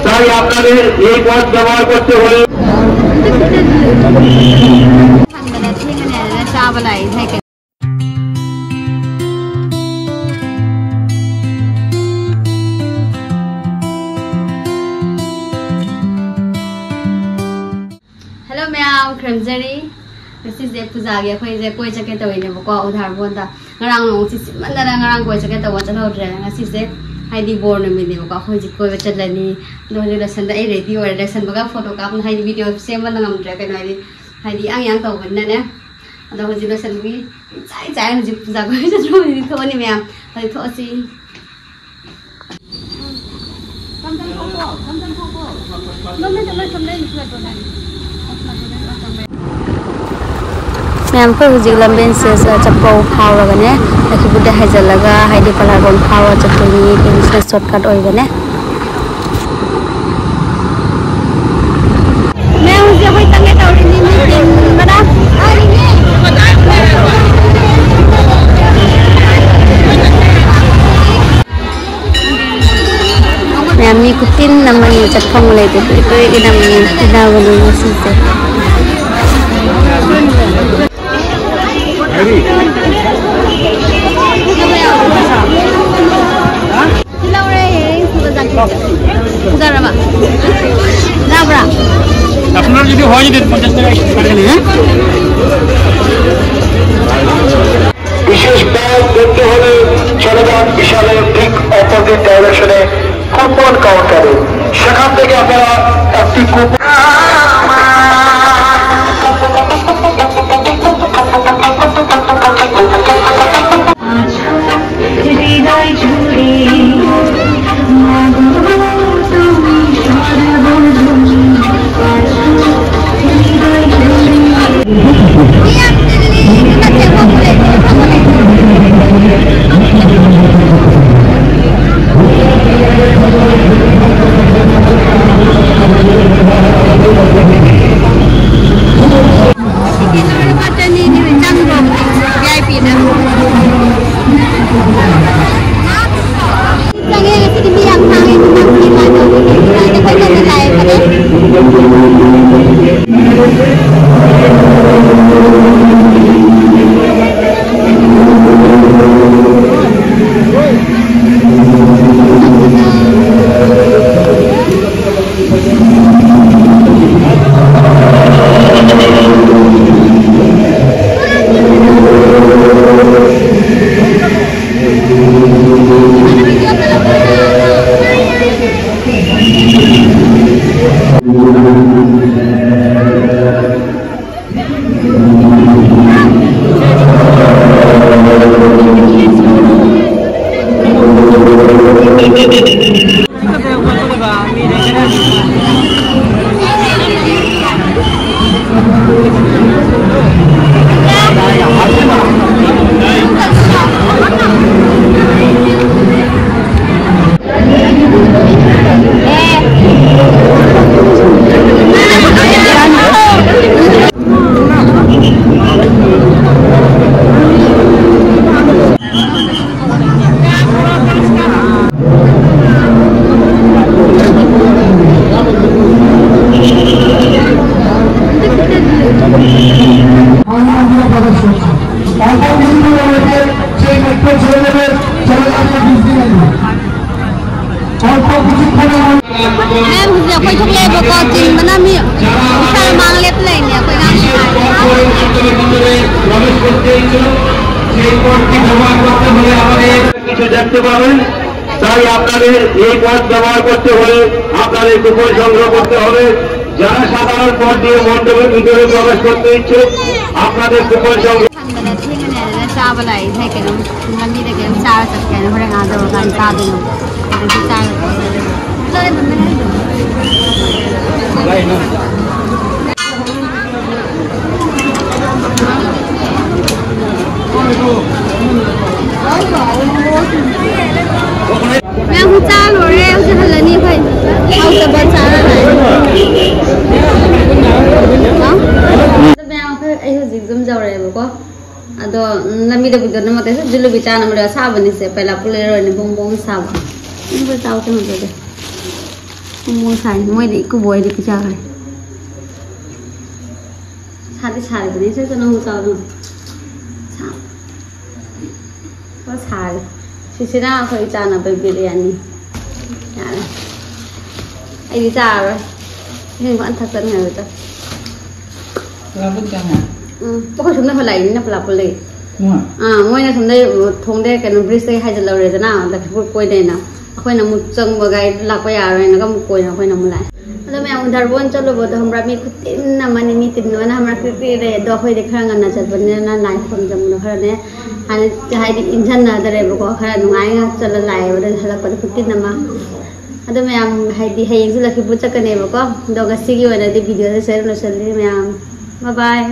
তাই আপনাদের এই পথ ব্যবহার করতে হলে Hello ma'am, Kremzeri. This is the Puzagi. I am going to get away. I am going to go to Heidi born with you. I am going to Lani. Don't you listen to a radio or lesson? But photo cap and Heidi video of same one. I'm dragging Heidi young to Nana. And I was you listen to me. I am Puzagi. Tony ma'am. I thought see. Ma'am को हुजिक लंबेन से चप्पो फाव गने लखी बुद्ध हाइजल लगा Heidi पलागोन फाव चप्पोनी business shortcut ओइ गने मैं हुजिक होय तंगे तौरिनी मीटिंग बड़ा मैम मी कुटिन नमनी चप्पंग लेते तो एक नमनी तिनावली सिसे আপনার যদি হয় যদি 50 টাকা বিশেষ ব্যাগ দেখতে হলে চলে যান বিশালের ঠিক অপোজিট ডাইরেকশনে কুপন কাউন্টারে সেখান থেকে আপনারা একটি কুপন কিছু দেখতে পাবেন তাই আপনাদের এই পথ ব্যবহার করতে হলে আপনাদের কুপন সংগ্রহ করতে হবে যারা সাধারণ পথ দিয়ে মণ্ডপের ভিতরে প্রবেশ করতে ইচ্ছুক আপনাদের কুপন সংগ্রহ मैं हूँ चाल हो रहे हैं उसे हल्ला नहीं भाई आओ तो बस चाल है ai hujik zum jawre ba ko ado nami da bido namate se julubi cha namre sa bani se pela pule ro ni bom bom sa ba ni ba taw te mo de mo sai moi de ku boy de ki cha kai sa de sa de se se no mo sa no sa ba sa si na khoi cha na be biryani ya ai đi cha rồi nhưng vẫn thật tân người ta là bún chả hả? bữa chúng ta phải lấy nó phải làm cái gì? Đúng rồi. Ngoài này chúng đây thùng đây cái nó brisket hay là lâu rồi thế nào là cái quay đây nào, quay nằm một chân một cái lạc quay rồi nó có một quay nào quay nằm lại. Rồi mẹ ông thằng buôn cho lo bữa hôm ra mi cứ tin nằm anh mi tin nữa nằm ra cái này đôi khi để khang ngân chặt vấn đề là lại không chậm được khang này, anh hay đi insan là đây bữa có khang ngay cho là lại rồi là có cái tin nằm ada ma'am hay yung sila kibuta ka neba ko. Doga sige wala di video sa share na sa bye bye.